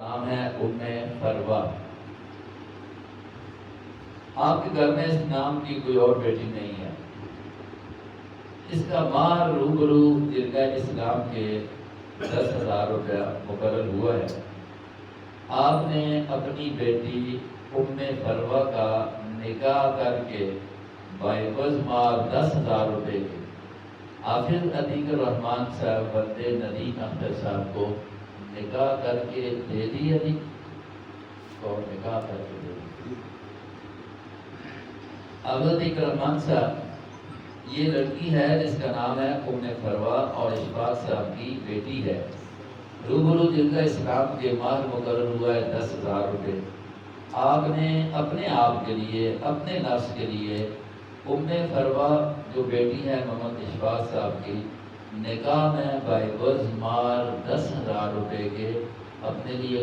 نام ہے ام فروا۔ آپ کے گھر میں اس نام کی کوئی اور بیٹی نہیں ہے۔ اس کا مہر روبرو جرگہ اسلام کے 10,000 روپیہ مقرر ہوا ہے۔ آپ نے اپنی بیٹی ام فروا کا نکاح کر کے بعوض مہر 10,000 روپے کے حافظ عتیق الرحمان صاحب بندے ندیم اختر صاحب کو نکاح کر کے دے دی ہے اور نکاح کر کے دے دی۔ حافظ عتیق الرحمان صاحب یہ لڑکی ہے جس کا نام ہے ام فروا اور اشفاق صاحب کی بیٹی ہے۔ روبرو جرگہ اسلام کے مہر مقرر ہوا ہے 10,000 روپے۔ آپ نے اپنے آپ کے لیے اپنے نفس کے لیے ام فروا جو بیٹی ہے محمد اشفاق صاحب کی نکاح میں بعوض مہر 10,000 روپے کے اپنے لیے